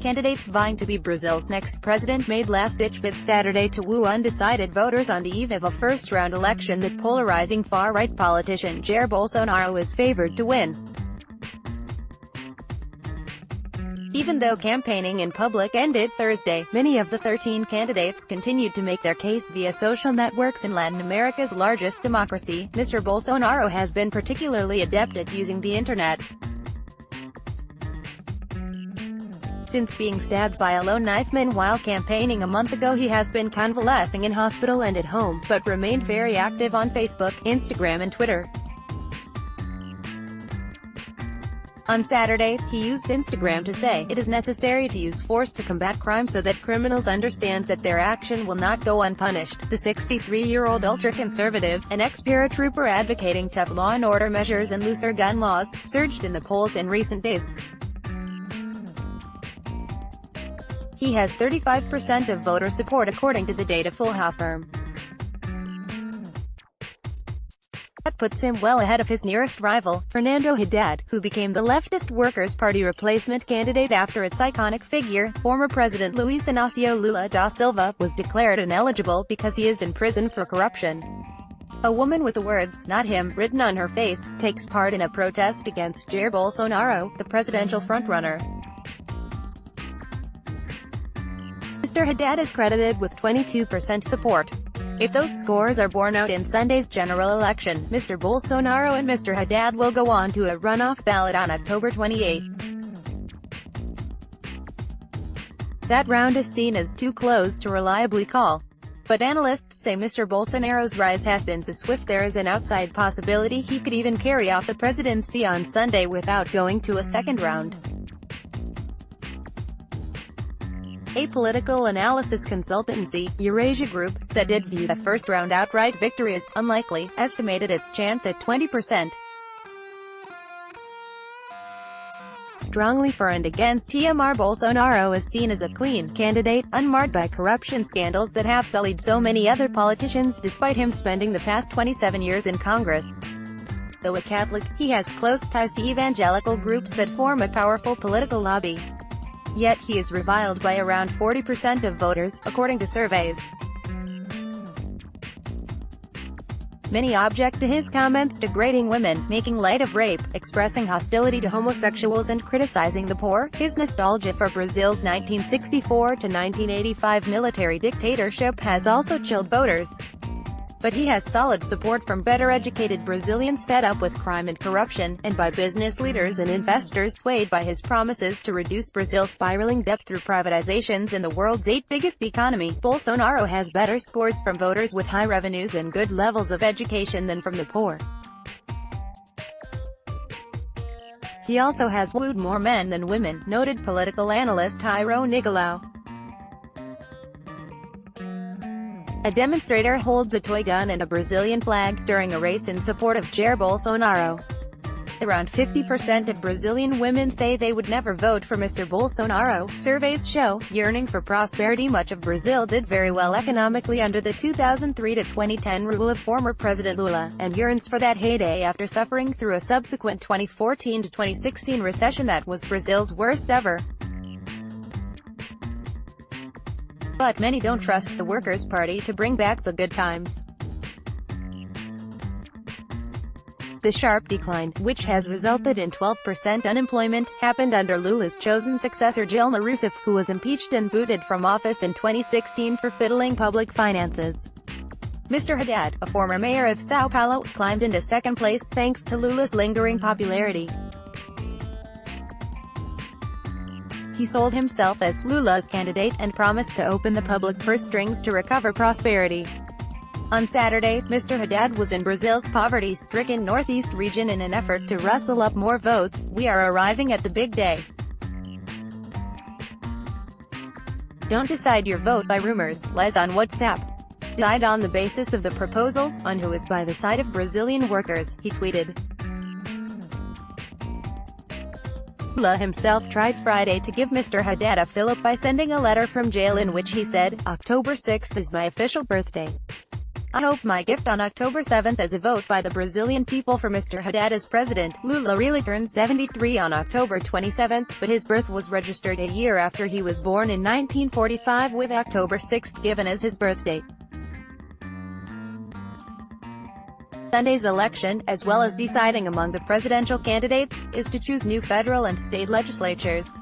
Candidates vying to be Brazil's next president made last-ditch bids Saturday to woo undecided voters on the eve of a first-round election that polarizing far-right politician Jair Bolsonaro is favored to win. Even though campaigning in public ended Thursday, many of the 13 candidates continued to make their case via social networks. In Latin America's largest democracy, Mr. Bolsonaro has been particularly adept at using the internet. Since being stabbed by a lone knifeman while campaigning a month ago, he has been convalescing in hospital and at home, but remained very active on Facebook, Instagram and Twitter. On Saturday, he used Instagram to say, "It is necessary to use force to combat crime so that criminals understand that their action will not go unpunished." The 63-year-old ultra-conservative, an ex-paratrooper advocating tough law and order measures and looser gun laws, surged in the polls in recent days. He has 35% of voter support according to the data firm. That puts him well ahead of his nearest rival, Fernando Haddad, who became the leftist Workers' Party replacement candidate after its iconic figure, former President Luiz Inácio Lula da Silva, was declared ineligible because he is in prison for corruption. A woman with the words, "Not him," written on her face, takes part in a protest against Jair Bolsonaro, the presidential frontrunner. Mr. Haddad is credited with 22% support. If those scores are borne out in Sunday's general election, Mr. Bolsonaro and Mr. Haddad will go on to a runoff ballot on October 28. That round is seen as too close to reliably call. But analysts say Mr. Bolsonaro's rise has been so swift there is an outside possibility he could even carry off the presidency on Sunday without going to a second round. A political analysis consultancy, Eurasia Group, said it viewed the first-round outright victory as unlikely, estimated its chance at 20%. Strongly for and against Mr. Bolsonaro is seen as a clean candidate, unmarred by corruption scandals that have sullied so many other politicians despite him spending the past 27 years in Congress. Though a Catholic, he has close ties to evangelical groups that form a powerful political lobby. Yet he is reviled by around 40% of voters, according to surveys. Many object to his comments degrading women, making light of rape, expressing hostility to homosexuals and criticizing the poor. His nostalgia for Brazil's 1964 to 1985 military dictatorship has also chilled voters. But he has solid support from better-educated Brazilians fed up with crime and corruption, and by business leaders and investors swayed by his promises to reduce Brazil's spiraling debt through privatizations in the world's 8th biggest economy. Bolsonaro has better scores from voters with high revenues and good levels of education than from the poor. He also has wooed more men than women, noted political analyst Jair Bolsonaro. A demonstrator holds a toy gun and a Brazilian flag during a race in support of Jair Bolsonaro. Around 50% of Brazilian women say they would never vote for Mr. Bolsonaro. Surveys show, yearning for prosperity. Much of Brazil did very well economically under the 2003 to 2010 rule of former President Lula, and yearns for that heyday after suffering through a subsequent 2014 to 2016 recession that was Brazil's worst ever. But many don't trust the Workers' Party to bring back the good times. The sharp decline, which has resulted in 12% unemployment, happened under Lula's chosen successor Dilma Rousseff, who was impeached and booted from office in 2016 for fiddling public finances. Mr. Haddad, a former mayor of São Paulo, climbed into second place thanks to Lula's lingering popularity. He sold himself as Lula's candidate, and promised to open the public purse strings to recover prosperity. On Saturday, Mr. Haddad was in Brazil's poverty-stricken northeast region in an effort to rustle up more votes. "We are arriving at the big day. Don't decide your vote by rumors, lies on WhatsApp. Decide on the basis of the proposals, on who is by the side of Brazilian workers," he tweeted. Lula himself tried Friday to give Mr. Haddad a fillip by sending a letter from jail in which he said, "October 6th is my official birthday. I hope my gift on October 7th as a vote by the Brazilian people for Mr. Haddad as president. Lula really turned 73 on October 27th, but his birth was registered a year after he was born in 1945, with October 6th given as his birth date. Sunday's election, as well as deciding among the presidential candidates, is to choose new federal and state legislatures.